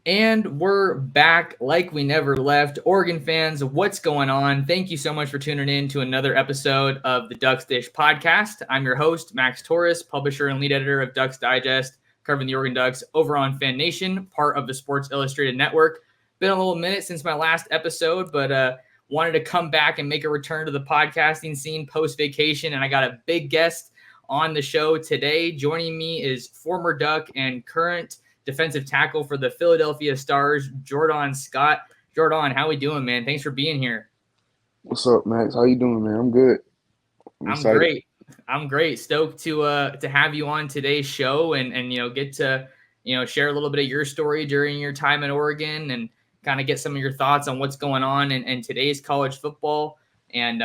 And we're back like we never left. Oregon fans, what's going on? Thank you so much for tuning in to another episode of the Ducks Dish podcast. I'm your host, Max Torres, publisher and lead editor of Ducks Digest, covering the Oregon Ducks over on Fan Nation, part of the Sports Illustrated Network. Been a little minute since my last episode, but wanted to come back and make a return to the podcasting scene post-vacation, and I got a big guest on the show today. Joining me is former Duck and current defensive tackle for the Philadelphia Stars, Jordon Scott. Jordon, how we doing, man? Thanks for being here. What's up, Max? How you doing, man? I'm good. I'm I'm excited. great. I'm great. Stoked to have you on today's show and get to share a little bit of your story during your time in Oregon and kind of get some of your thoughts on what's going on in today's college football. And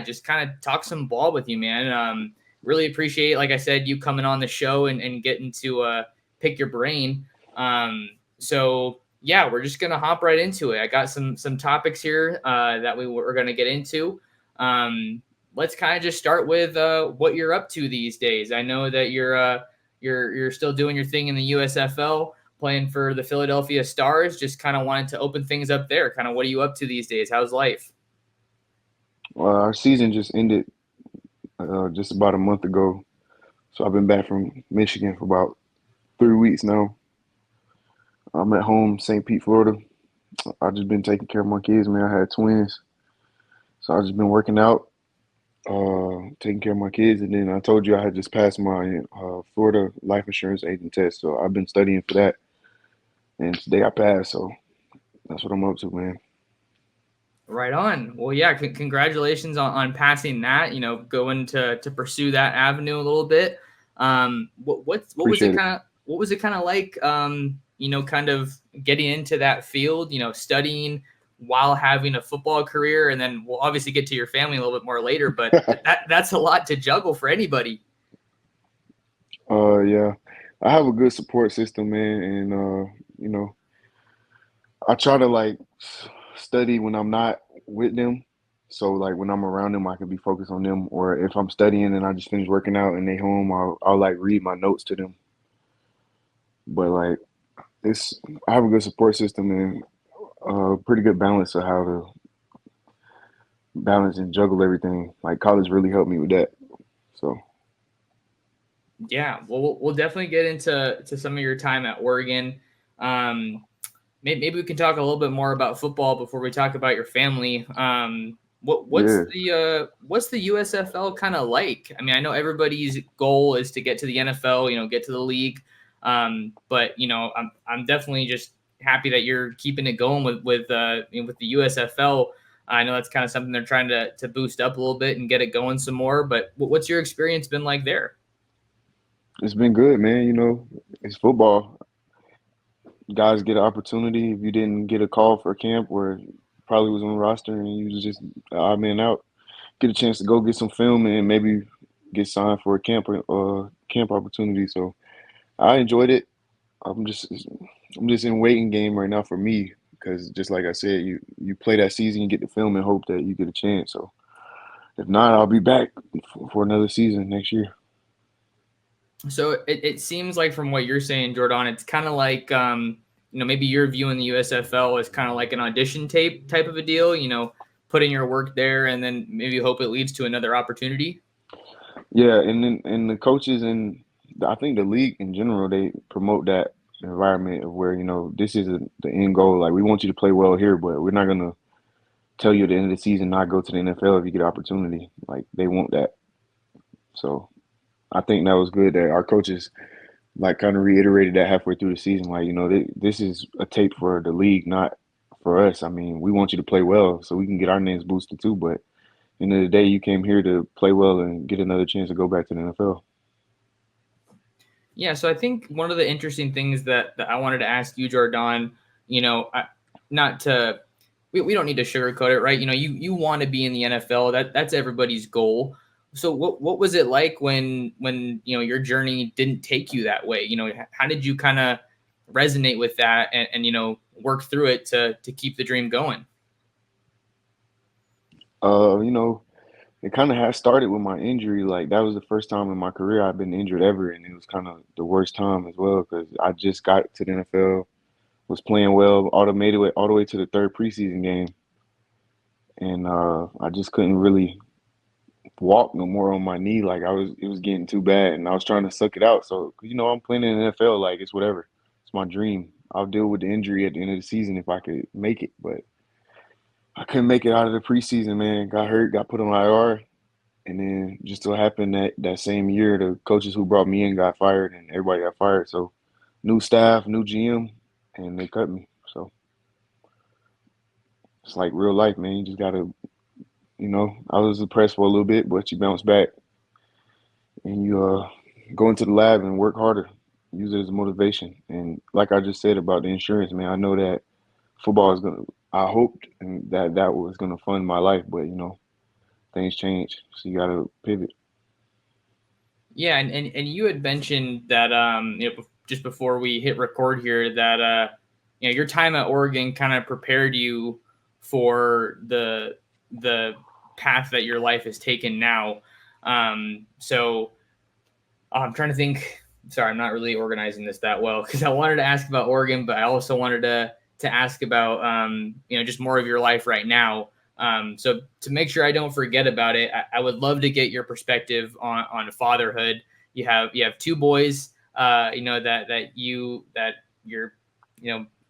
just kind of talk some ball with you, man. Really appreciate, like I said, you coming on the show and getting to pick your brain. We're just gonna hop right into it. I got some topics here that we're gonna get into. Let's kind of just start with what you're up to these days. I know that you're still doing your thing in the USFL, playing for the Philadelphia Stars. Just kind of wanted to open things up there. Kind of what are you up to these days? How's life? Our season just ended just about a month ago, so I've been back from Michigan for about 3 weeks now. I'm at home, St. Pete, Florida. I've just been taking care of my kids, man. I had twins, so I've just been working out, taking care of my kids, and then I told you I had just passed my Florida life insurance agent test, so I've been studying for that, and today I passed, so that's what I'm up to, man. Right on. Well, yeah, congratulations on passing that, going to pursue that avenue a little bit. What was it Appreciate it. kind of like, kind of getting into that field, studying while having a football career, and then we'll obviously get to your family a little bit more later, but that's a lot to juggle for anybody. Yeah, I have a good support system, man, and I try to like study when I'm not with them. So like when I'm around them, I can be focused on them. Or if I'm studying and I just finish working out and they home, I'll like read my notes to them. But like it's I have a good support system and a pretty good balance of how to balance and juggle everything. Like college really helped me with that. So Yeah, well, we'll definitely get into some of your time at Oregon. Um, maybe we can talk a little bit more about football before we talk about your family. yeah, What's the USFL kind of like? I mean, I know everybody's goal is to get to the NFL, get to the league. But I'm definitely just happy that you're keeping it going with with the USFL. I know that's kind of something they're trying to boost up a little bit and get it going some more. But what's your experience been like there? it's been good, man. It's football. Guys get an opportunity. If you didn't get a call for a camp or probably was on the roster and you was just an odd man out, get a chance to go get some film and maybe get signed for a camp opportunity. So I enjoyed it. I'm just I'm just in waiting game right now for me because just like I said, you play that season, you get the film and hope that you get a chance. So if not, I'll be back for another season next year. So it seems like from what you're saying, Jordan, it's kind of like maybe you're viewing the USFL as kind of like an audition tape type of a deal. Put in your work there, and then maybe hope it leads to another opportunity. Yeah, and the coaches and I think the league in general they promote that environment of where this is the end goal. Like we want you to play well here, but we're not gonna tell you at the end of the season not go to the NFL if you get an opportunity. Like they want that. So I think that was good that our coaches like kind of reiterated that halfway through the season. Like this is a tape for the league, not for us. I mean, we want you to play well so we can get our names boosted too. But at the end of the day, you came here to play well and get another chance to go back to the NFL. Yeah, so I think one of the interesting things that I wanted to ask you, Jordan, not to we don't need to sugarcoat it, right? You want to be in the NFL. That's everybody's goal. So what was it like when your journey didn't take you that way? How did you kind of resonate with that and work through it to keep the dream going? Uh, you know, it kind of had started with my injury. Like that was the first time in my career I've been injured ever, and it was kind of the worst time as well because I just got to the NFL, was playing well, made it all the way to the third preseason game, and I just couldn't really walk no more on my knee. Like it was getting too bad, and I was trying to suck it out. So I'm playing in the NFL, like it's whatever. It's my dream. I'll deal with the injury at the end of the season if I could make it, but I couldn't make it out of the preseason. Man, got hurt, got put on IR, and then just so happened that same year the coaches who brought me in got fired, and everybody got fired. So new staff, new GM, and they cut me. So it's like real life, man. You just gotta, I was depressed for a little bit, but you bounce back and you go into the lab and work harder. Use it as a motivation. And like I just said about the insurance, man, I know that football is gonna. I hoped and that was gonna fund my life, but things change, so you gotta pivot. Yeah, and you had mentioned that just before we hit record here that your time at Oregon kind of prepared you for the path that your life has taken now. So I'm trying to think. Sorry, I'm not really organizing this that well because I wanted to ask about Oregon, but I also wanted to ask about just more of your life right now. So to make sure I don't forget about it, I would love to get your perspective on fatherhood. You have two boys, that you're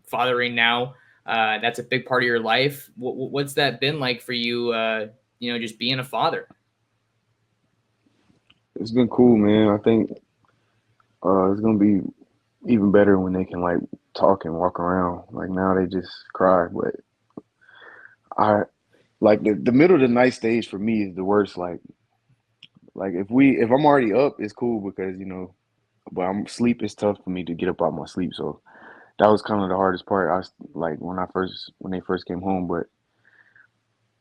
fathering now. That's a big part of your life. What's that been like for you? Just being a father. It's been cool, man. I think it's gonna be even better when they can like talk and walk around. Like now they just cry, but I like the middle of the night stage for me is the worst. Like if I'm already up, it's cool because but sleep is tough for me to get up out my sleep. So that was kind of the hardest part. I was like when they first came home, but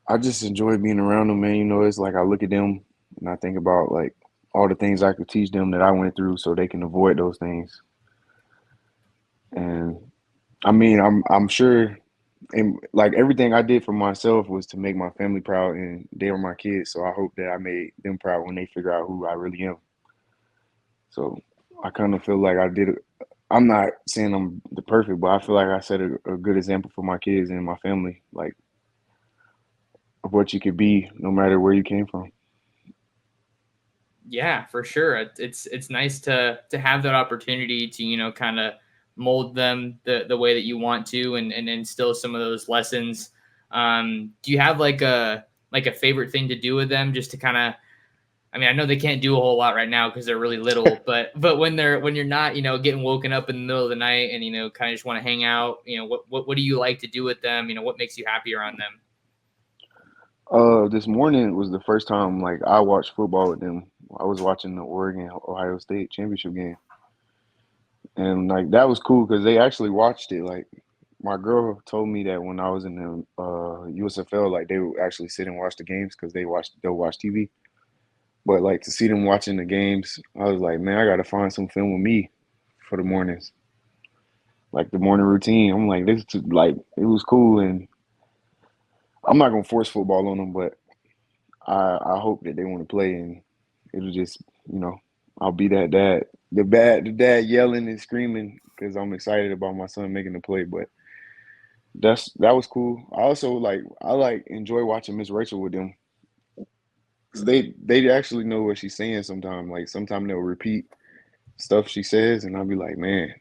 I just enjoy being around them, man. It's like I look at them and I think about like all the things I could teach them that I went through so they can avoid those things. And I mean, I'm sure, and like everything I did for myself was to make my family proud, and they were my kids. So I hope that I made them proud when they figure out who I really am. So I kind of feel like I did it. I'm not saying I'm the perfect, but I feel like I set a good example for my kids and my family, like of what you could be no matter where you came from. Yeah, for sure. It's nice to have that opportunity to kind of mold them the way that you want to and instill some of those lessons. Do you have like a favorite thing to do with them just to kind of, I mean, I know they can't do a whole lot right now because they're really little, but when you're not, getting woken up in the middle of the night and, kind of just want to hang out, what do you like to do with them? What makes you happy around them? This morning was the first time like I watched football with them. I was watching the Oregon Ohio State championship game, and like that was cool because they actually watched it. Like my girl told me that when I was in the USFL, like they would actually sit and watch the games because they'll watch TV. But like to see them watching the games, I was like, man, I gotta find some film with me for the mornings, like the morning routine. I'm like, this is like it was cool, and I'm not gonna force football on them, but I hope that they want to play, and it'll just I'll be that dad, the dad yelling and screaming because I'm excited about my son making the play. But that was cool. I also I enjoy watching Miss Rachel with them. 'Cause they actually know what she's saying sometimes. Like sometimes they'll repeat stuff she says, and I'll be like, man,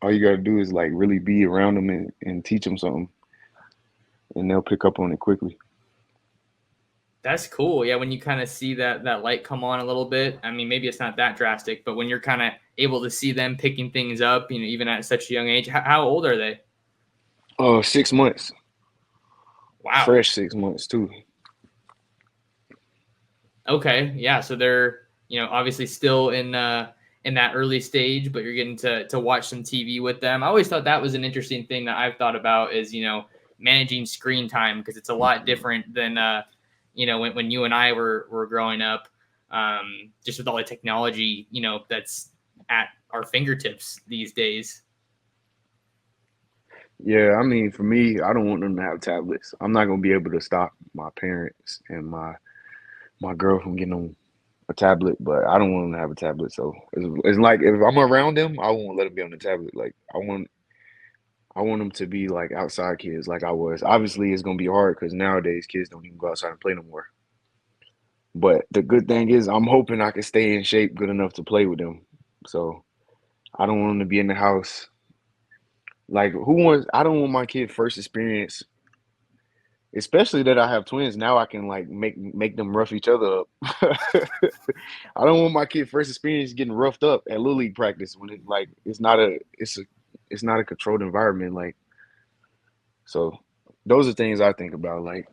all you gotta do is like really be around them and teach them something, and they'll pick up on it quickly. That's cool. Yeah, when you kind of see that light come on a little bit. I mean, maybe it's not that drastic, but when you're kind of able to see them picking things up, even at such a young age. How old are they? 6 months. Wow. Fresh 6 months too. Okay. Yeah. So they're obviously still in that early stage, but you're getting to watch some TV with them. I always thought that was an interesting thing that I've thought about is managing screen time because it's a lot different than when you and I were growing up, just with all the technology, that's at our fingertips these days. Yeah, I mean, for me, I don't want them to have tablets. I'm not gonna be able to stop my parents and my girl from getting them a tablet, but I don't want them to have a tablet. So it's like if I'm around them, I won't let them be on the tablet. Like I want them to be like outside kids, like I was. Obviously, it's gonna be hard because nowadays kids don't even go outside and play no more. But the good thing is, I'm hoping I can stay in shape good enough to play with them. So I don't want them to be in the house. Like, who wants? I don't want my kid first experience, especially that I have twins. Now I can like make them rough each other up. I don't want my kid first experience getting roughed up at little league practice when it like it's not a controlled environment. Like, so those are things I think about. Like,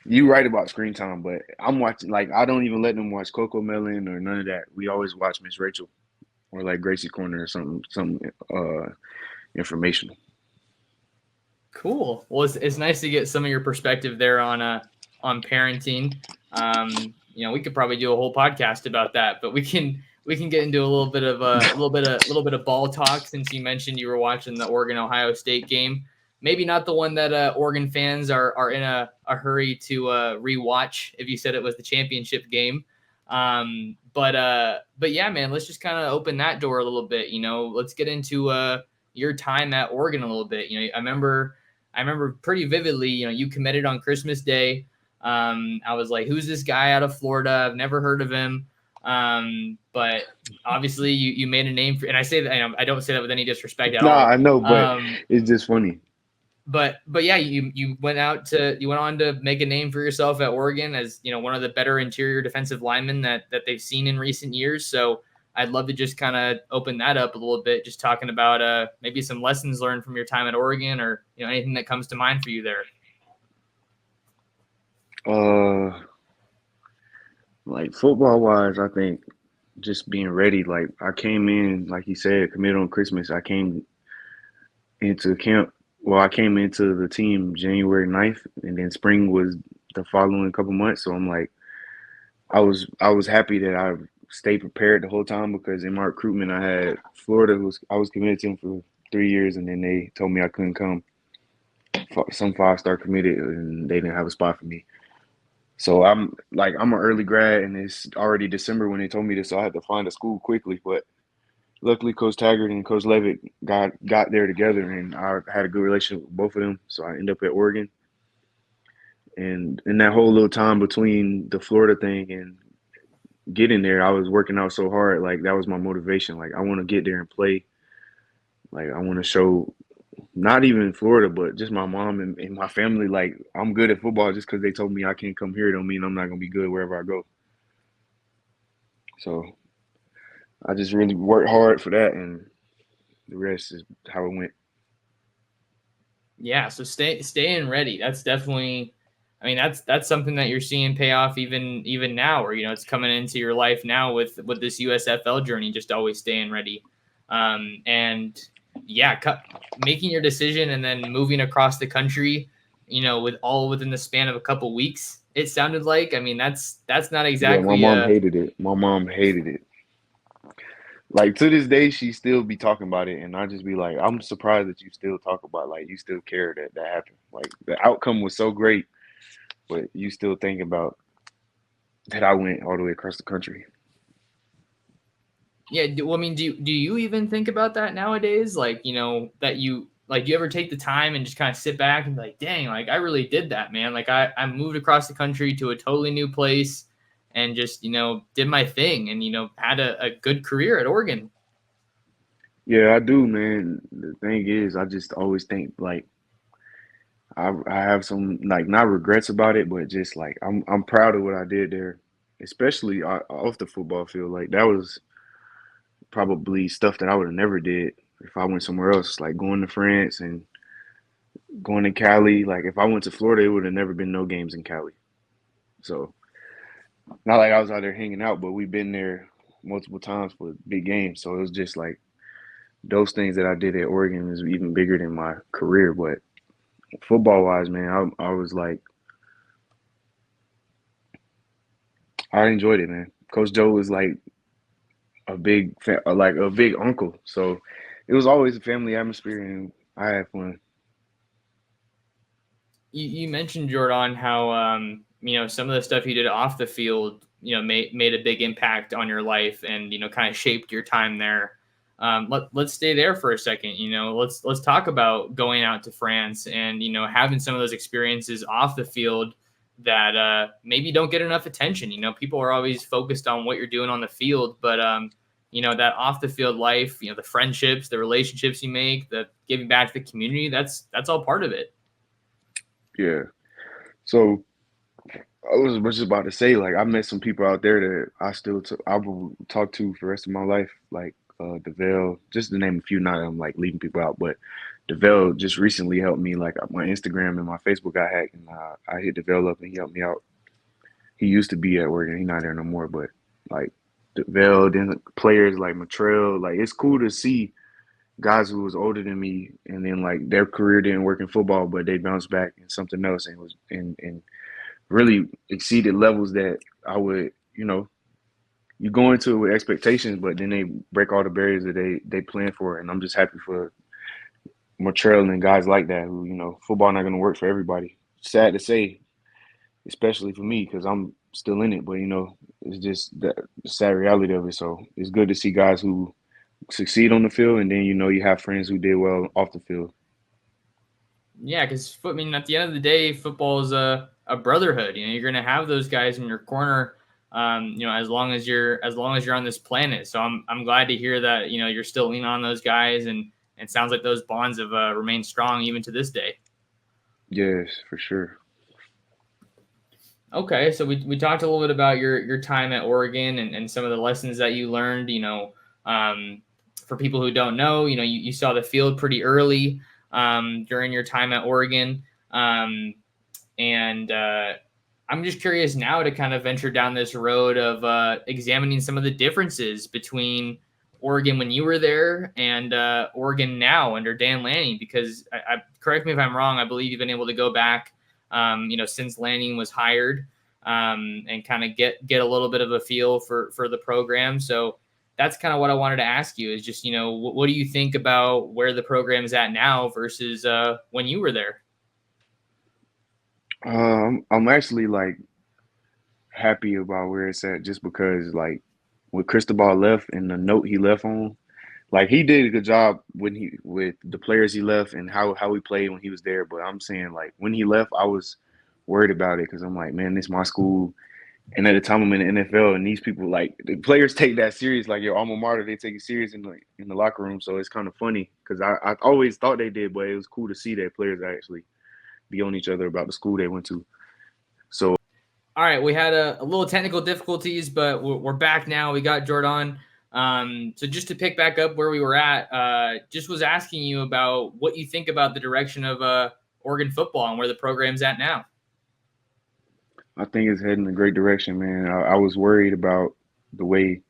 you right about screen time, but I'm watching like I don't even let them watch Coco Melon or none of that. We always watch Miss Rachel or like Gracie Corner or something informational. Cool. Well, it's nice to get some of your perspective there on parenting. We could probably do a whole podcast about that, but we can get into a little bit of ball talk since you mentioned you were watching the Oregon Ohio State game. Maybe not the one that Oregon fans are in a hurry to rewatch if you said it was the championship game. But yeah, man, let's just kind of open that door a little bit. Let's get into your time at Oregon a little bit. I remember pretty vividly, you committed on Christmas Day. I was like, who's this guy out of Florida? I've never heard of him. But obviously you made a name and I say that, I don't say that with any disrespect at Nah, all. I know, but it's just funny. But yeah, you went on to make a name for yourself at Oregon as, one of the better interior defensive linemen that they've seen in recent years. So I'd love to just kind of open that up a little bit, just talking about maybe some lessons learned from your time at Oregon or, anything that comes to mind for you there. Uh, like football wise, I think just being ready. Like I came in, like you said, committed on Christmas. I came into camp. Well, I came into the team January 9th, and then spring was the following couple months. So I'm like, I was happy that I stayed prepared the whole time because in my recruitment I had Florida was I was committed to them for 3 years, and then they told me I couldn't come. Some 5-star committed, and they didn't have a spot for me. So I'm an early grad, and it's already December when they told me this, so I had to find a school quickly. But luckily, Coach Taggart and Coach Levitt got there together, and I had a good relationship with both of them. So I ended up at Oregon, and in that whole little time between the Florida thing and getting there, I was working out so hard. Like that was my motivation. Like I want to get there and play. Like I want to show not even in Florida, but just my mom and my family. Like I'm good at football just because they told me I can't come here. Don't mean I'm not gonna be good wherever I go. So I just really worked hard for that, and the rest is how it went. Yeah. So staying ready. That's definitely, that's something that you're seeing pay off even now, or, it's coming into your life now with this USFL journey, just always staying ready. And yeah, making your decision and then moving across the country, with all within the span of a couple weeks, it sounded like. That's not Yeah, my exactly mom hated it. My mom hated it. Like to this day, she still be talking about it, and I just be like, I'm surprised that you still talk about like you still care that that happened. Like the outcome was so great, but you still think about that I went all the way across the country. Yeah. Do you even think about that nowadays? Like, that do you ever take the time and just kind of sit back and be like, dang, like I really did that, man. Like I moved across the country to a totally new place and just, did my thing and, had a good career at Oregon. Yeah, I do, man. The thing is, I just always think like I have some like not regrets about it, but just like I'm proud of what I did there, especially off the football field. Like that was probably stuff that I would have never did if I went somewhere else, like going to France and going to Cali. Like if I went to Florida, it would have never been no games in Cali. So not like I was out there hanging out, but we've been there multiple times for big games. So it was just like those things that I did at Oregon is even bigger than my career. But football wise, man, I was like I enjoyed it, man. Coach Joe was like like a big uncle, so it was always a family atmosphere, and I had fun. You mentioned, Jordan, how some of the stuff you did off the field, made a big impact on your life and, kind of shaped your time there. let's stay there for a second. Let's talk about going out to France and having some of those experiences off the field that maybe don't get enough attention. People are always focused on what you're doing on the field, but that off the field life, the friendships, the relationships you make, the giving back to the community, that's all part of it. Yeah. So I was just about to say, like, I met some people out there that I will talk to for the rest of my life, like DeVale, just to name a few. Not I'm like leaving people out, but DeVale just recently helped me. Like my Instagram and my Facebook got hacked, and I hit DeVale up and he helped me out. He used to be at Oregon, he's not there no more, but like DeVale, then players like Matrell, like it's cool to see guys who was older than me, and then like their career didn't work in football, but they bounced back in something else and was and really exceeded levels that I would, you go into it with expectations, but then they break all the barriers that they plan for. And I'm just happy for Motrell and guys like that who, football not going to work for everybody. Sad to say, especially for me, because I'm still in it, but, it's just the sad reality of it. So it's good to see guys who succeed on the field, and then, you have friends who did well off the field. Yeah, because at the end of the day, football is a brotherhood. You're going to have those guys in your corner, as long as you're on this planet. So I'm glad to hear that you're still leaning on those guys, and it sounds like those bonds have remained strong even to this day. Yes, for sure. Okay, so we talked a little bit about your time at Oregon and some of the lessons that you learned. For people who don't know, you saw the field pretty early during your time at Oregon. And I'm just curious now to kind of venture down this road of examining some of the differences between Oregon when you were there and Oregon now under Dan Lanning, because I correct me if I'm wrong, I believe you've been able to go back, since Lanning was hired, and kind of get a little bit of a feel for the program. So that's kind of what I wanted to ask you is just, what do you think about where the program is at now versus when you were there? I'm actually like happy about where it's at just because like when Cristobal left and the note he left on, like he did a good job with the players he left and how he played when he was there. But I'm saying like when he left, I was worried about it because I'm like, man, this is my school. And at the time I'm in the NFL, and these people like the players take that serious, like your alma mater, they take it serious in the locker room. So it's kind of funny because I always thought they did, but it was cool to see that players actually be on each other about the school they went to. So, all right, we had a little technical difficulties, but we're back now. We got Jordon. So just to pick back up where we were at, just was asking you about what you think about the direction of Oregon football and where the program's at now. I think it's heading in a great direction, man. I was worried about the way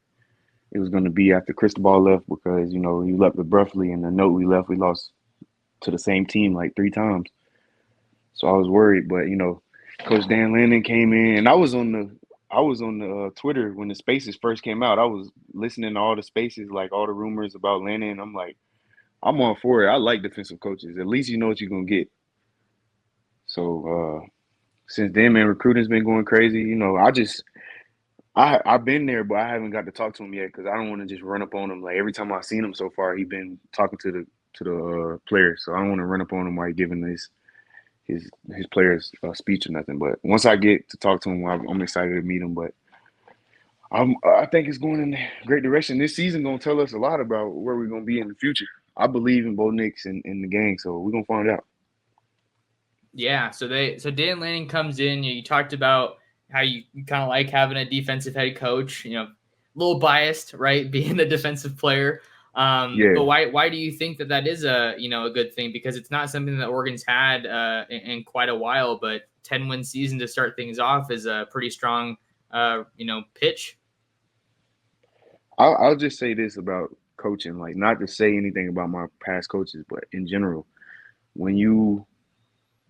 it was going to be after Cristobal left because, he left abruptly, and the note we left, we lost to the same team like 3 times. So I was worried, but, Coach Dan Lanning came in, and I was on the Twitter when the spaces first came out. I was listening to all the spaces, like all the rumors about Lanning. I'm like, I'm all for it. I like defensive coaches. At least you know what you're going to get. So, since then, man, recruiting's been going crazy. I've been there, but I haven't got to talk to him yet because I don't want to just run up on him. Like every time I've seen him so far, he's been talking to the players. So I don't want to run up on him while he's giving his players speech or nothing. But once I get to talk to him, I'm excited to meet him. But I think it's going in a great direction. This season gonna tell us a lot about where we're gonna be in the future. I believe in Bo Nix and the gang, so we're gonna find out. Yeah, so Dan Lanning comes in. You talked about how you kind of like having a defensive head coach. A little biased, right, being the defensive player. Yeah. But why do you think that is a good thing? Because it's not something that Oregon's had in quite a while. But 10-win season to start things off is a pretty strong pitch. I'll just say this about coaching, like not to say anything about my past coaches, but in general, when you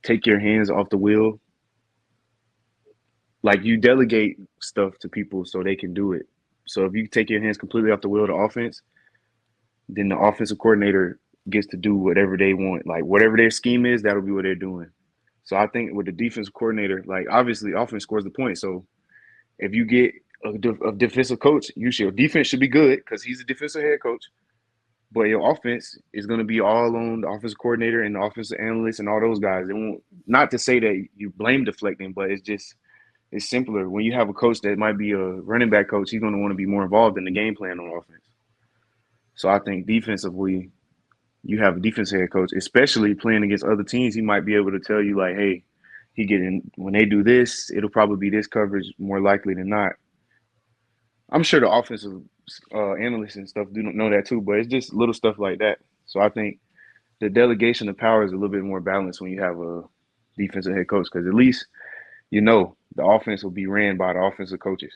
take your hands off the wheel, like you delegate stuff to people so they can do it. So if you take your hands completely off the wheel of the offense, then the offensive coordinator gets to do whatever they want. Like whatever their scheme is, that'll be what they're doing. So I think with the defensive coordinator, like obviously offense scores the point. So if you get a defensive coach, your defense should be good because he's a defensive head coach. But your offense is going to be all on the offensive coordinator and the offensive analyst and all those guys. It won't, not to say that you blame deflecting, but it's simpler. When you have a coach that might be a running back coach, he's going to want to be more involved in the game plan on offense. So I think defensively, you have a defensive head coach, especially playing against other teams. He might be able to tell you like, hey, when they do this, it'll probably be this coverage more likely than not. I'm sure the offensive analysts and stuff do know that too, but it's just little stuff like that. So I think the delegation of power is a little bit more balanced when you have a defensive head coach, because at least you know the offense will be ran by the offensive coaches.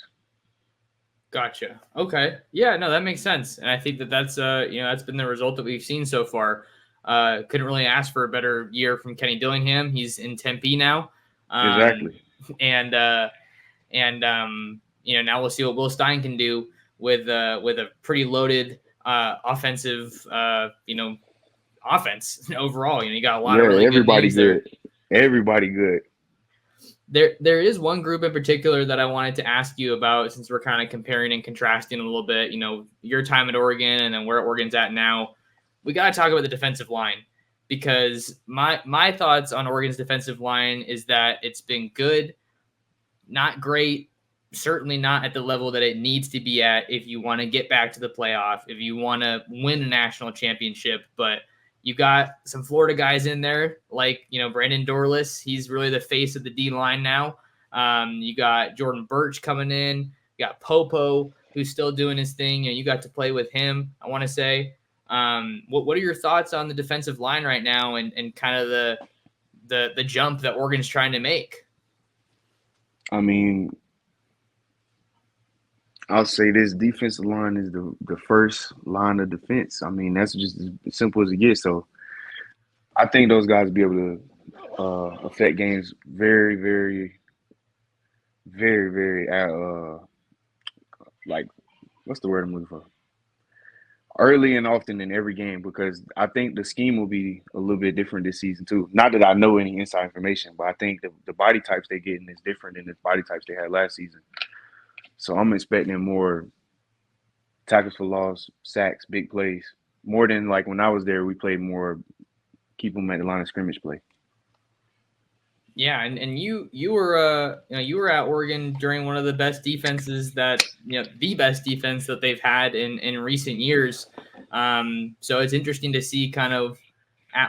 Gotcha. Okay. Yeah, no, that makes sense. And I think that's that's been the result that we've seen so far. Couldn't really ask for a better year from Kenny Dillingham. He's in Tempe now. Exactly. And now we'll see what Will Stein can do with a pretty loaded offensive offense overall. You got a lot of really everybody good. Everybody good. There is one group in particular that I wanted to ask you about, since we're kind of comparing and contrasting a little bit, your time at Oregon and then where Oregon's at now. We got to talk about the defensive line, because my thoughts on Oregon's defensive line is that it's been good, not great, certainly not at the level that it needs to be at if you want to get back to the playoff, if you want to win a national championship. But you got some Florida guys in there, like, Brandon Dorless. He's really the face of the D line now. You got Jordan Birch coming in. You got Popo, who's still doing his thing. You got to play with him, I want to say. What are your thoughts on the defensive line right now and kind of the jump that Oregon's trying to make? I mean, I'll say this defensive line is the first line of defense. I mean, that's just as simple as it gets. So I think those guys will be able to affect games very, very, very, very, like, what's the word I'm looking for? Early and often in every game, because I think the scheme will be a little bit different this season too. Not that I know any inside information, but I think the body types they're getting is different than the body types they had last season. So I'm expecting more tackles for loss, sacks, big plays. More than like when I was there, we played more keep them at the line of scrimmage play. Yeah, and you were you were at Oregon during one of the best defenses that the best defense that they've had in recent years. So it's interesting to see kind of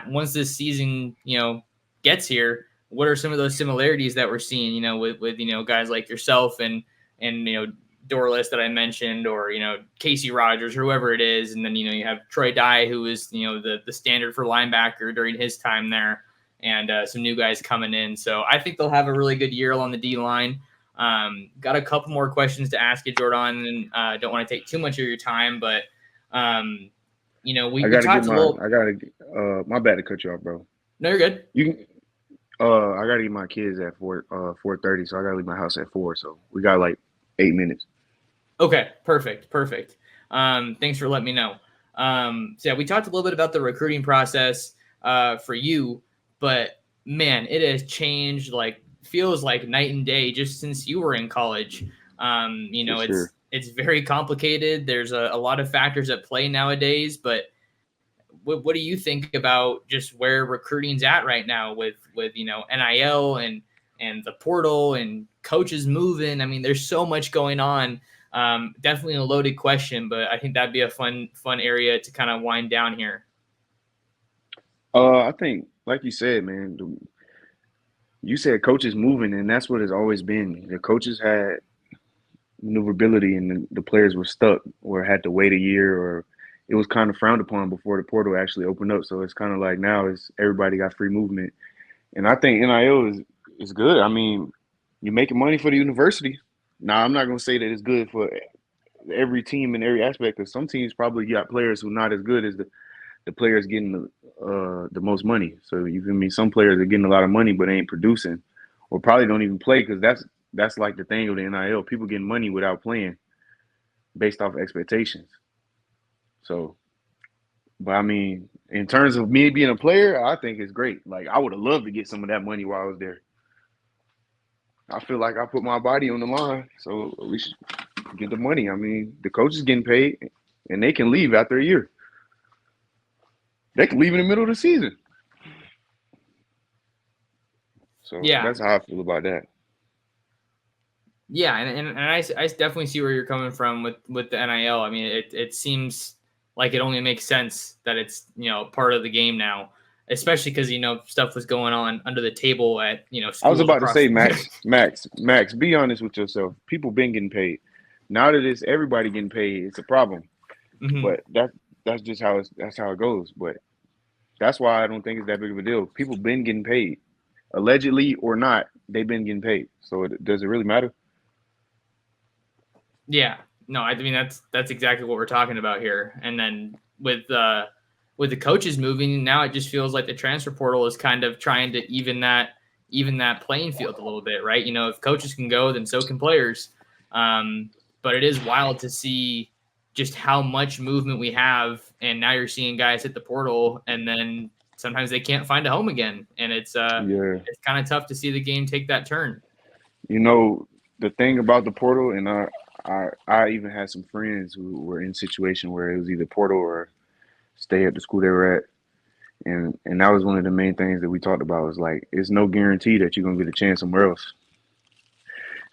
once this season gets here, what are some of those similarities that we're seeing with guys like yourself and Dorless that I mentioned, or Casey Rogers, or whoever it is, and then you have Troy Dye, who is the standard for linebacker during his time there, and some new guys coming in. So I think they'll have a really good year on the D line. Got a couple more questions to ask you, Jordon, and don't want to take too much of your time, but we talked a little. My bad to cut you off, bro. No, you're good. You can. I gotta get my kids at 4:30, so I gotta leave my house at 4. So we got like 8 minutes. Okay, perfect. Thanks for letting me know. So yeah, we talked a little bit about the recruiting process for you, but man, it has changed. Like, feels like night and day just since you were in college. It's very complicated. There's a lot of factors at play nowadays, but what do you think about just where recruiting's at right now with NIL and the portal and coaches moving? I mean, there's so much going on. Definitely a loaded question, but I think that'd be a fun area to kind of wind down here. I think, like you said, man, you said coaches moving, and that's what it's always been. The coaches had maneuverability, and the players were stuck or had to wait a year, or it was kind of frowned upon before the portal actually opened up. So it's kind of like now everybody got free movement. And I think NIL is good. I mean, you're making money for the university. Now, I'm not going to say that it's good for every team in every aspect, because some teams probably got players who are not as good as the players getting the most money. So you feel me? Some players are getting a lot of money but ain't producing, or probably don't even play, because that's like the thing with the NIL. People getting money without playing based off of expectations. So, but I mean, in terms of me being a player, I think it's great. Like, I would have loved to get some of that money while I was there. I feel like I put my body on the line, so we should get the money. I mean, the coach is getting paid, and they can leave after a year. They can leave in the middle of the season. So Yeah. that's how I feel about that. Yeah, and I definitely see where you're coming from with the NIL. I mean, it seems like it only makes sense that it's, part of the game now, especially because, stuff was going on under the table at, I was schools about to across. say, Max, be honest with yourself. People been getting paid. Now that it's everybody getting paid, it's a problem. Mhm. But that's just how it goes. But that's why I don't think it's that big of a deal. People been getting paid, allegedly or not. They've been getting paid. So does it really matter? Yeah, no, I mean that's exactly what we're talking about here. And then with the coaches moving, now it just feels like the transfer portal is kind of trying to even that playing field a little bit, right? If coaches can go, then so can players. But it is wild to see just how much movement we have, and now you're seeing guys hit the portal, and then sometimes they can't find a home again, and it's Yeah. kind of tough to see the game take that turn. The thing about the portal, and I even had some friends who were in a situation where it was either portal or stay at the school they were at. And that was one of the main things that we talked about was like, it's no guarantee that you're going to get a chance somewhere else.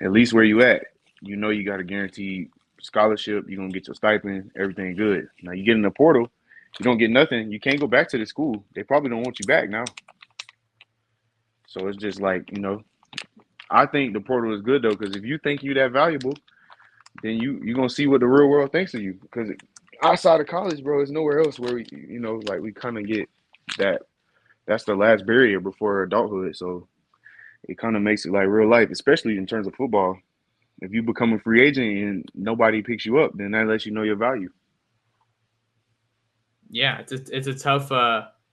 At least where you at, you got a guaranteed scholarship. You're going to get your stipend, everything good. Now you get in the portal, you don't get nothing. You can't go back to the school. They probably don't want you back now. So it's just like, I think the portal is good though, because if you think you that valuable, then you're going to see what the real world thinks of you. Because outside of college, bro, there's nowhere else where we kind of get that. That's the last barrier before adulthood. So it kind of makes it like real life, especially in terms of football. If you become a free agent and nobody picks you up, then that lets you know your value. Yeah, it's a tough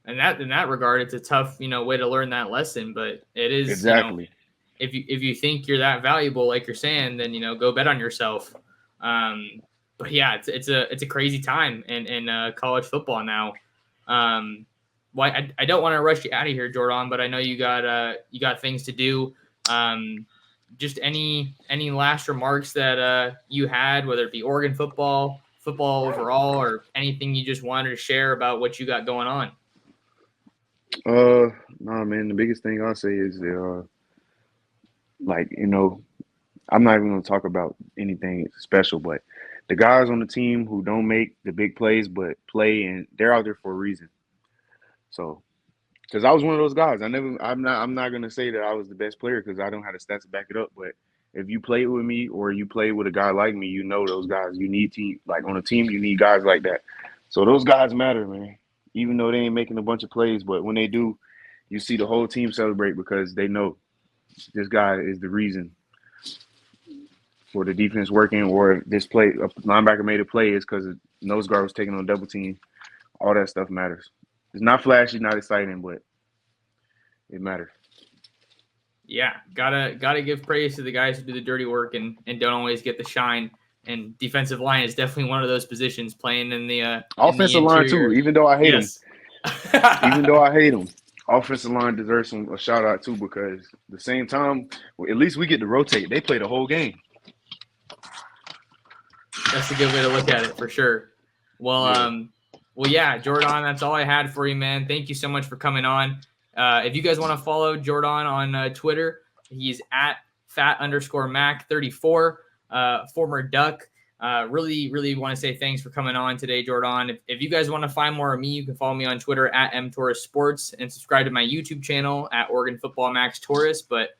in that regard, it's a tough, way to learn that lesson. But it is, Exactly. if you think you're that valuable, like you're saying, then go bet on yourself. But yeah, it's a crazy time in college football now. Well, I don't want to rush you out of here, Jordon, but I know you got things to do. Just any last remarks that you had, whether it be Oregon football overall, or anything you just wanted to share about what you got going on? Nah, man. The biggest thing I'll say is, like, I'm not even gonna talk about anything special, but the guys on the team who don't make the big plays but play, and they're out there for a reason. So, because I was one of those guys, I'm not gonna say that I was the best player because I don't have the stats to back it up. But if you play with me or you play with a guy like me, those guys. You need team like on a team, you need guys like that. So those guys matter, man. Even though they ain't making a bunch of plays, but when they do, you see the whole team celebrate because they know this guy is the reason for the defense working, or this play a linebacker made a play is because nose guard was taking on double team. All that stuff matters. It's not flashy, not exciting, but it matters. Yeah, gotta give praise to the guys who do the dirty work and don't always get the shine. And defensive line is definitely one of those positions, playing in the Offensive line too. interior. Even though I hate them, Yes. offensive line deserves a shout out too because at the same time, at least we get to rotate. They play the whole game. That's a good way to look at it for sure. Well, yeah, Jordon, that's all I had for you, man. Thank you so much for coming on. If you guys want to follow Jordon on Twitter, he's at fat_Mac34, former Duck. Really, really want to say thanks for coming on today, Jordon. If you guys want to find more of me, you can follow me on Twitter at mtorresports and subscribe to my YouTube channel at Oregon Football Max Torres. But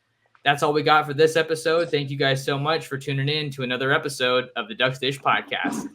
that's all we got for this episode. Thank you guys so much for tuning in to another episode of the Ducks Dish Podcast.